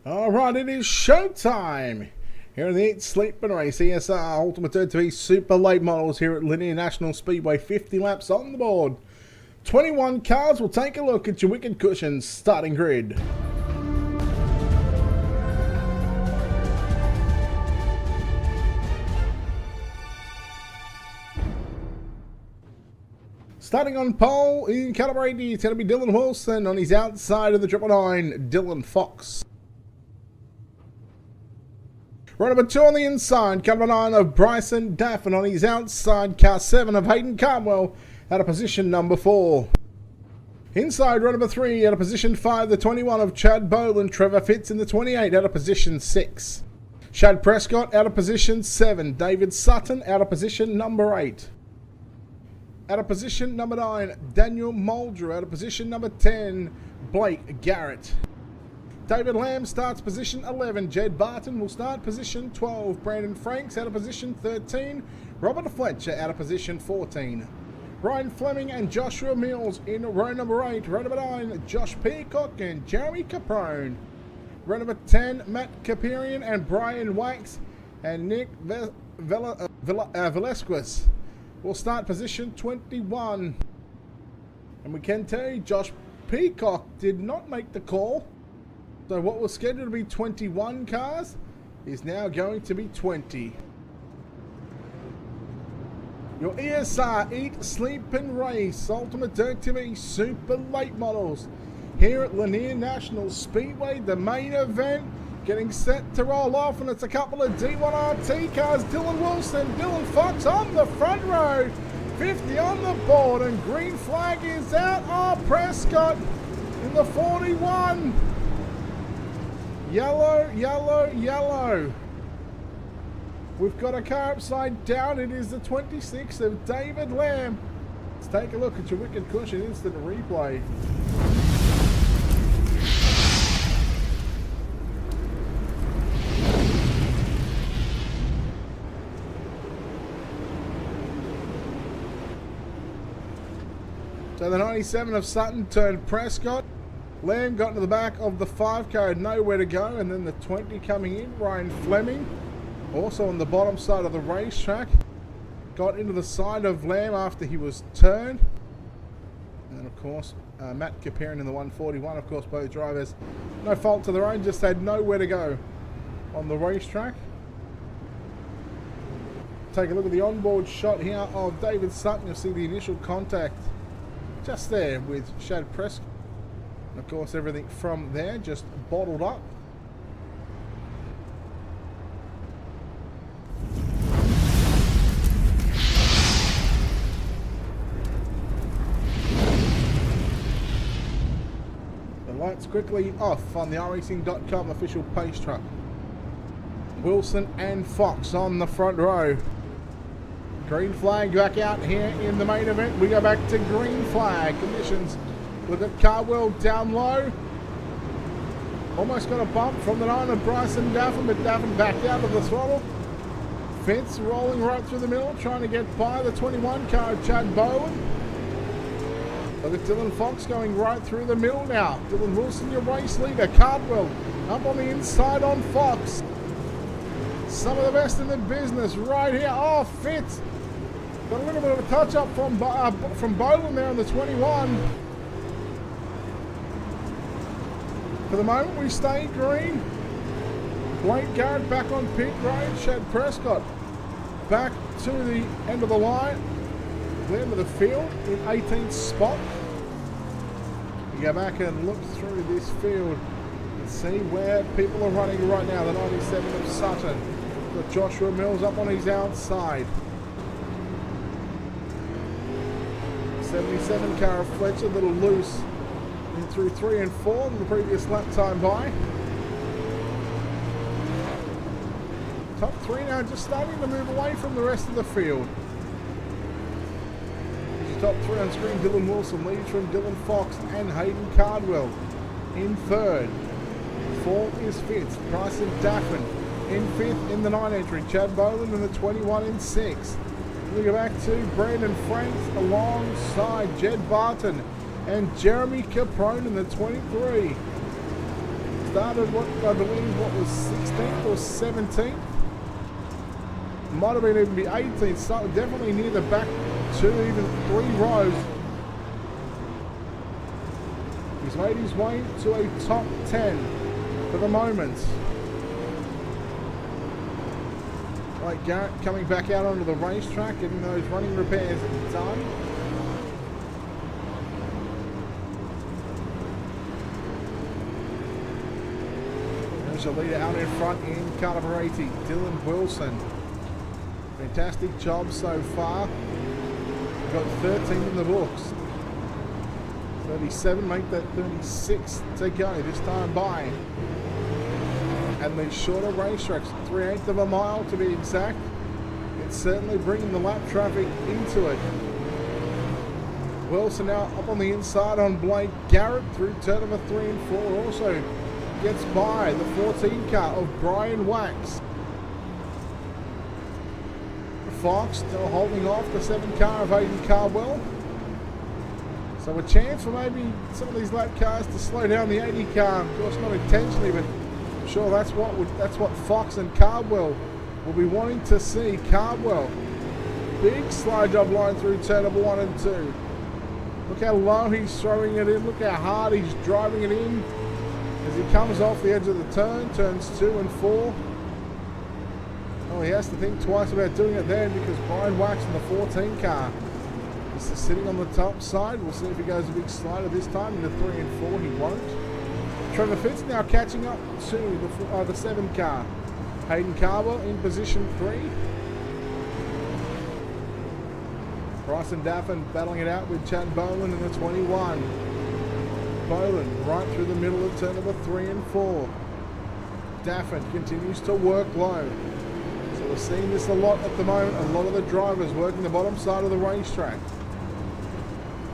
Alright, it is showtime! Here in the Eat, Sleep and Race ESR Ultimate 30 Super Late Models here at Lanier National Speedway. 50 laps on the board. 21 cars. We'll take a look at your wicked cushions starting grid. Starting on pole in caliber 80, it's going to be Dylan Wilson. On his outside of the 999, Dylan Fox. Row number 2 on the inside, caliber 9 of Bryson Daffin. On his outside, car 7 of Hayden Cardwell out of position number 4. Inside, row number 3 out of position 5, the 21 of Chad Boland. Trevor Fitz in the 28 out of position 6. Shad Prescott out of position 7. David Sutton out of position number 8. Out of position number 9, Daniel Muldrew. Out of position number 10, Blake Garrett. David Lamb starts position 11. Jed Barton will start position 12. Brandon Franks out of position 13. Robert Fletcher out of position 14. Ryan Fleming and Joshua Mills in row number 8. Row number 9, Josh Peacock and Jeremy Caprone. Row number 10, Matt Caperian and Brian Wax and Nick Velasquez will start position 21. And we can tell you Josh Peacock did not make the call. So what was scheduled to be 21 cars is now going to be 20. Your ESR Eat, Sleep and Race Ultimate Dirt TV Super Late Models here at Lanier National Speedway. The main event getting set to roll off, and it's a couple of D1RT cars. Dylan Wilson, Dylan Fox on the front row. 50 on the board, and green flag is out. Oh, Prescott in the 41. Yellow, yellow, yellow. We've got a car upside down. It is the 26 of David Lamb. Let's take a look at your wicked cushion instant replay. So the 97 of Sutton turned Prescott. Lamb got into the back of the 5 car, had nowhere to go, and then the 20 coming in, Ryan Fleming, also on the bottom side of the racetrack, got into the side of Lamb after he was turned. And then of course, Matt Caperian in the 141, of course both drivers, no fault to their own, just had nowhere to go on the racetrack. Take a look at the onboard shot here of David Sutton. You'll see the initial contact just there with Shad Prescott. Of course, everything from there just bottled up. The lights quickly off on the iRacing.com official pace truck. Wilson and Fox on the front row. Green flag back out here in the main event. We go back to green flag conditions. Look at Cardwell down low. Almost got a bump from the 9 of Bryson Daffin, but Daffin backed out of the throttle. Fitz rolling right through the middle, trying to get by the 21 car of Chad Bowen. Look at Dylan Fox going right through the middle now. Dylan Wilson, your race leader. Cardwell up on the inside on Fox. Some of the best in the business right here. Oh, Fitz got a little bit of a touch up from Bowen there on the 21. For the moment, we stay green. Blake Garrett back on pit road. Shad Prescott back to the end of the line. The end of the field in 18th spot. We go back and look through this field and see where people are running right now. The 97 of Sutton. Got Joshua Mills up on his outside. 77 car of Fletcher, a little loose. In through 3 and 4 in the previous lap time by. Top 3 now just starting to move away from the rest of the field. Top 3 on screen, Dylan Wilson leads from Dylan Fox and Hayden Cardwell. In 3rd. 4th is 5th, Bryson Daffin. In 5th in the 9 entry, Chad Boland in the 21 in 6th. We go back to Brandon Franks alongside Jed Barton and Jeremy Caprone in the 23. Started, what I believe, what was 16th or 17th? Might have been even be 18th, so definitely near the back 2, even 3 rows. He's made his way to a top 10 for the moment. Like Garrett coming back out onto the racetrack, getting those running repairs done. There's a leader out in front in car number 80, Dylan Wilson. Fantastic job so far. We've got 13 in the books. 37, make that 36 to go this time by. And these shorter racetracks, 3/8 of a mile to be exact, it's certainly bringing the lap traffic into it. Wilson now up on the inside on Blake. Garrett through turn number 3 and 4 also gets by the 14 car of Brian Wax. Fox still holding off the 7 car of Aidan Cardwell. So a chance for maybe some of these lap cars to slow down the 80 car. Of course, not intentionally, but I'm sure that's what Fox and Cardwell will be wanting to see. Cardwell, big slow job line through turn number 1 and 2. Look how low he's throwing it in. Look how hard he's driving it in as he comes off the edge of the turn, turns 2 and 4. Oh, he has to think twice about doing it then because Brian Wax in the 14 car is sitting on the top side. We'll see if he goes a big slider this time into 3 and 4. He won't. Trevor Fitz now catching up to the 7 car. Hayden Carver in position 3. Bryson Daffin battling it out with Chad Boland in the 21. Boland right through the middle of turn number 3 and 4. Daffin continues to work low. So we're seeing this a lot at the moment. A lot of the drivers working the bottom side of the racetrack.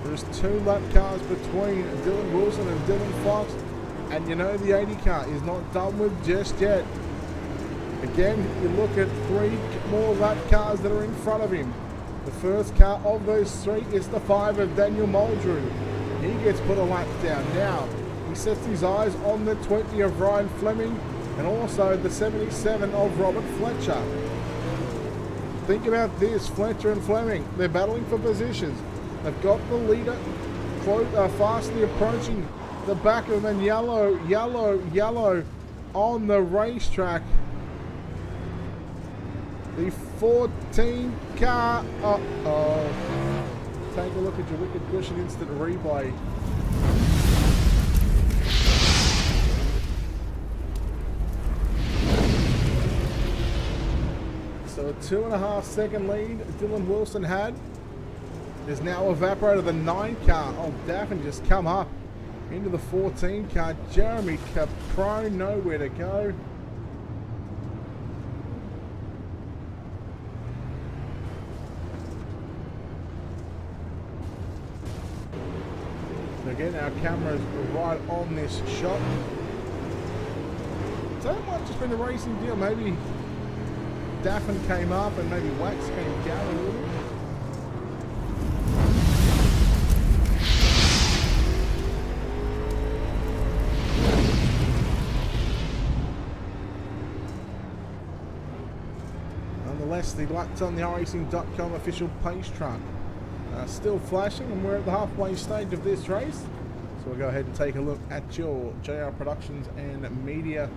There's 2 lap cars between Dylan Wilson and Dylan Fox. And you know the 80 car is not done with just yet. Again, you look at 3 more lap cars that are in front of him. The first car of those 3 is the 5 of Daniel Muldrew. He gets put a lap down. Now, he sets his eyes on the 20 of Ryan Fleming and also the 77 of Robert Fletcher. Think about this, Fletcher and Fleming, they're battling for positions. They've got the leader fastly approaching the back of them, and yellow on the racetrack. The 14 car, take a look at your wicked cushion instant replay. So a 2.5 second lead Dylan Wilson had is now evaporated. The 9 car of Daffin just come up into the 14 car. Jeremy Caprone nowhere to go. Again, our camera's right on this shot. So it might have just been a racing deal. Maybe Daffin came up and maybe Wax came down a little. Nonetheless, the lights on the iRacing.com official pace truck still flashing, and we're at the halfway stage of this race. So we'll go ahead and take a look at your JR Productions and Media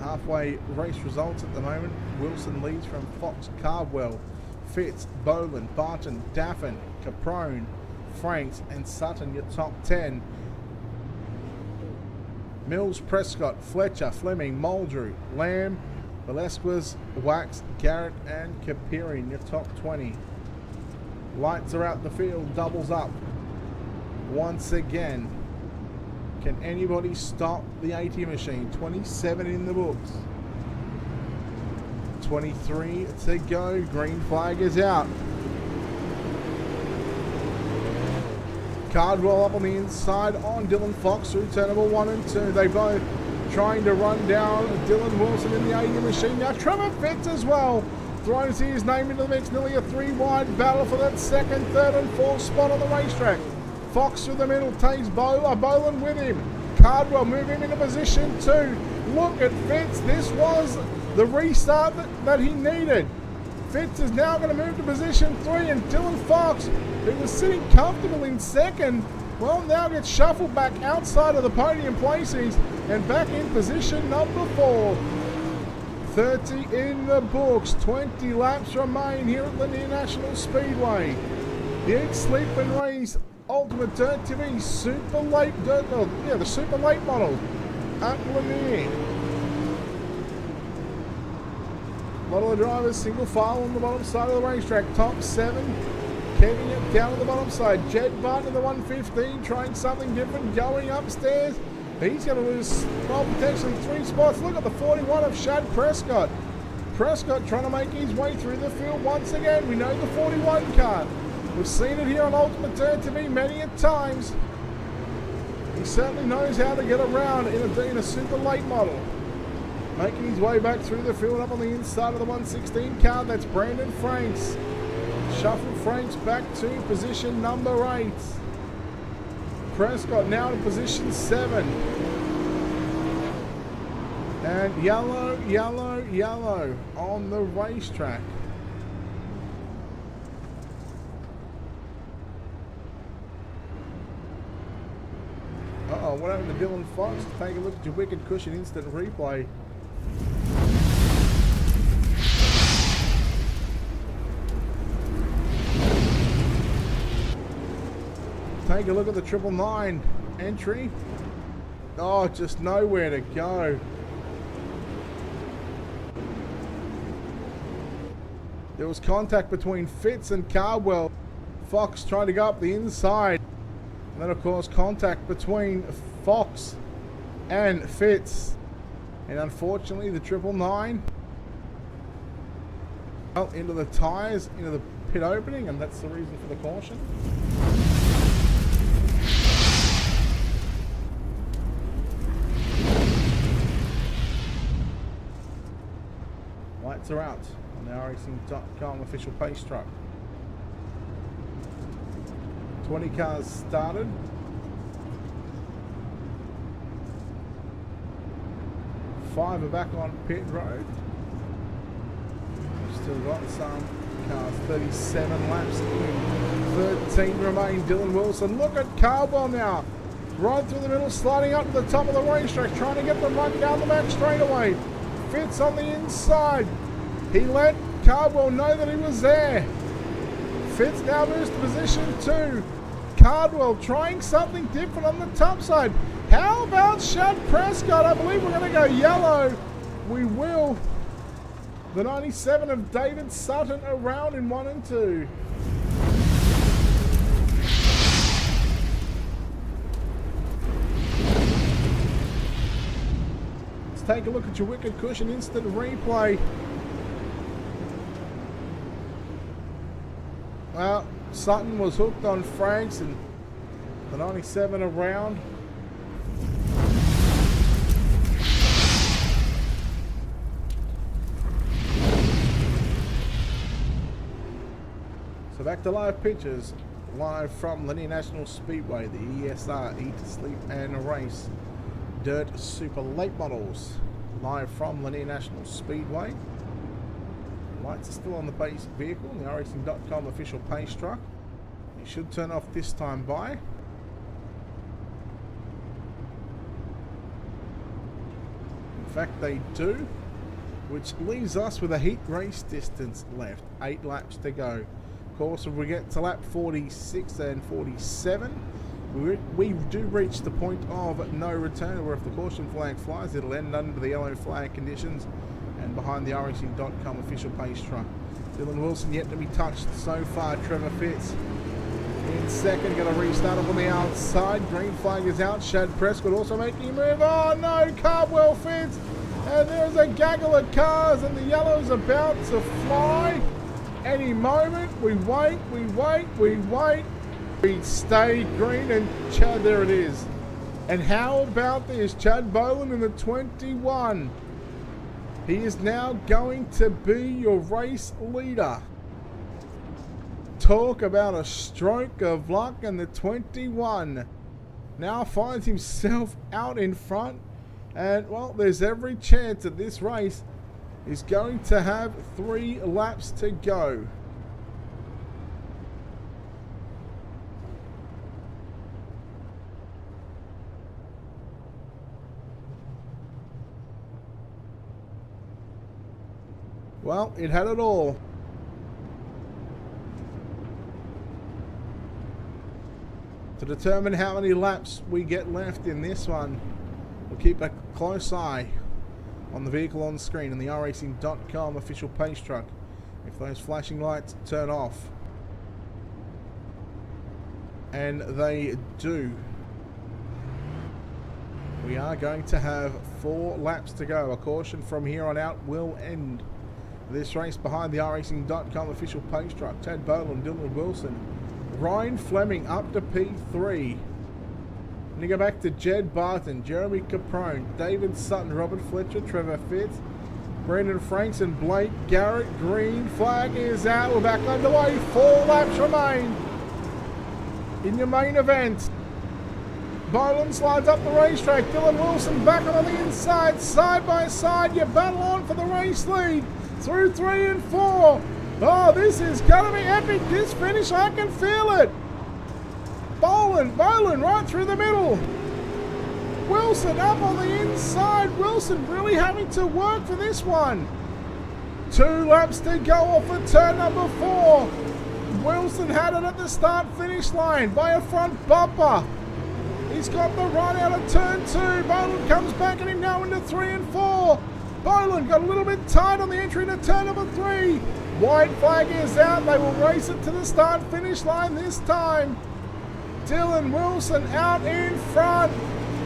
halfway race results at the moment. Wilson leads from Fox, Cardwell, Fitz, Boland, Barton, Daffin, Caprone, Franks and Sutton, your top 10. Mills, Prescott, Fletcher, Fleming, Muldrew, Lamb, Velasquez, Wax, Garrett and Kapirin, your top 20. Lights are out the field, doubles up. Once again, can anybody stop the 80 machine? 27 in the books. 23 to go. Green flag is out. Cardwell up on the inside on Dylan Fox through turn number 1 and 2. They both trying to run down Dylan Wilson in the 80 machine. Now Trevor Fitz as well throws his name into the mix. Nearly a 3-wide battle for that 2nd, 3rd and 4th spot on the racetrack. Fox through the middle takes Boland with him. Cardwell move him into position 2. Look at Fitz. This was the restart that he needed. Fitz is now going to move to position 3, and Dylan Fox, who was sitting comfortable in second, well, now gets shuffled back outside of the podium places and back in position number 4. 30 in the books. 20 laps remain here at Lanier National Speedway. The Eat, Sleep and Race Ultimate Dirt TV Super Late Dirt, the Super Late model at Lanier. A lot of the drivers single file on the bottom side of the racetrack. Top 7 keeping it down on the bottom side. Jed Barton in the 115 trying something different, going upstairs. He's going to lose, well, potentially 3 spots. Look at the 41 of Shad Prescott. Prescott trying to make his way through the field once again. We know the 41 car. We've seen it here on Ultimate Dirt TV many a times. He certainly knows how to get around in a super late model. Making his way back through the field up on the inside of the 116 car. That's Brandon Franks. Shuffle Franks back to position number 8. Prescott now to position 7. And yellow, yellow, yellow on the racetrack. Uh-oh, what happened to Dylan Fox? Take a look at your Wicked Cushion instant replay. Take a look at the 999 entry. Oh, just nowhere to go. There was contact between Fitz and Cardwell. Fox trying to go up the inside. And then, of course, contact between Fox and Fitz. And unfortunately, the 999 fell into the tyres, into the pit opening, and that's the reason for the caution. Lights are out on the racing.com official pace truck. 20 cars started. Five are back on pit road. We've still got some cars. 37 laps in. 13 remain. Dylan Wilson. Look at Cardwell now. Right through the middle, sliding up to the top of the racetrack, trying to get the run down the back straightaway. Fitz on the inside. He let Cardwell know that he was there. Fitz now moves to position 2. Cardwell trying something different on the top side. How about Shad Prescott? I believe we're going to go yellow. We will. The 97 of David Sutton around in 1 and 2. Let's take a look at your Wicked Cushion instant replay. Well, Sutton was hooked on Franks and the 97 around. So back to live pictures, live from Lanier National Speedway, the ESR, Eat, Sleep and Race Dirt Super Late Models, live from Lanier National Speedway. Lights are still on the base vehicle, the racing.com official pace truck. You should turn off this time by. In fact, they do, which leaves us with a heat race distance left. 8 laps to go. Of course, if we get to lap 46 and 47, we do reach the point of no return, where if the caution flag flies, it'll end under the yellow flag conditions. And behind the racing.com official pace truck, Dylan Wilson yet to be touched so far. Trevor Fitz in second, going to restart up on the outside. Green flag is out. Shad Prescott also making a move. Oh no, Cardwell Fitz, and there's a gaggle of cars, and the yellow's about to fly. Any moment, we wait, we wait, we wait. We stay green, and Chad, there it is. And how about this? Chad Boland in the 21. He is now going to be your race leader. Talk about a stroke of luck, and the 21 now finds himself out in front. And, well, there's every chance that this race is going to have 3 laps to go. Well, it had it all. To determine how many laps we get left in this one, we'll keep a close eye on the vehicle on screen and the racing.com official pace truck. If those flashing lights turn off, and they do, we are going to have 4 laps to go. A caution from here on out will end this race behind the racing.com official pace truck. Ted Boland, Dylan Wilson, Ryan Fleming up to P3. And you go back to Jed Barton, Jeremy Caprone, David Sutton, Robert Fletcher, Trevor Fitz, Brendan Franks and Blake Garrett. Green flag is out. We're back underway. 4 laps remain in your main event. Boland slides up the racetrack. Dylan Wilson back on the inside. Side by side, you battle on for the race lead through 3 and 4. Oh, this is going to be epic. This finish, I can feel it. Boland right through the middle. Wilson up on the inside. Wilson really having to work for this one. 2 laps to go off of turn number 4. Wilson had it at the start-finish line by a front bumper. He's got the run out of turn 2. Boland comes back at him now into 3 and 4. Boland got a little bit tight on the entry into turn number 3. White flag is out. They will race it to the start-finish line this time. Dylan Wilson out in front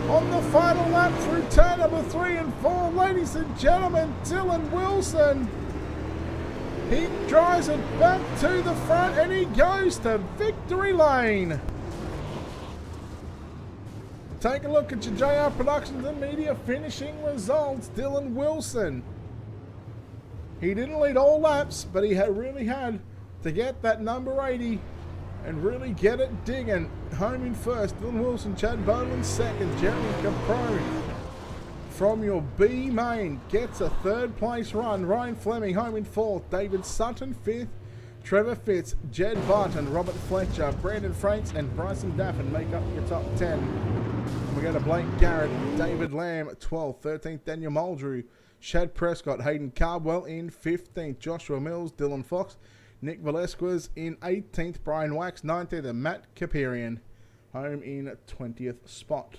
on the final lap through turn number 3 and 4. Ladies and gentlemen, Dylan Wilson, he drives it back to the front and he goes to victory lane. Take a look at your JR Productions and Media finishing results. Dylan Wilson, he didn't lead all laps, but he really had to get that number 80 and really get it digging. Home in first, Dylan Wilson, Chad Boland second, Jeremy Caprone from your B main gets a 3rd place run. Ryan Fleming home in 4th, David Sutton 5th, Trevor Fitz, Jed Barton, Robert Fletcher, Brandon Franks and Bryson Daffin make up your top 10. We go to Blake Garrett, David Lamb 12th, 13th Daniel Muldrew, Shad Prescott, Hayden Cardwell in 15th, Joshua Mills, Dylan Fox, Nick Velasquez in 18th, Brian Wax 19th, and Matt Kapirian home in 20th spot.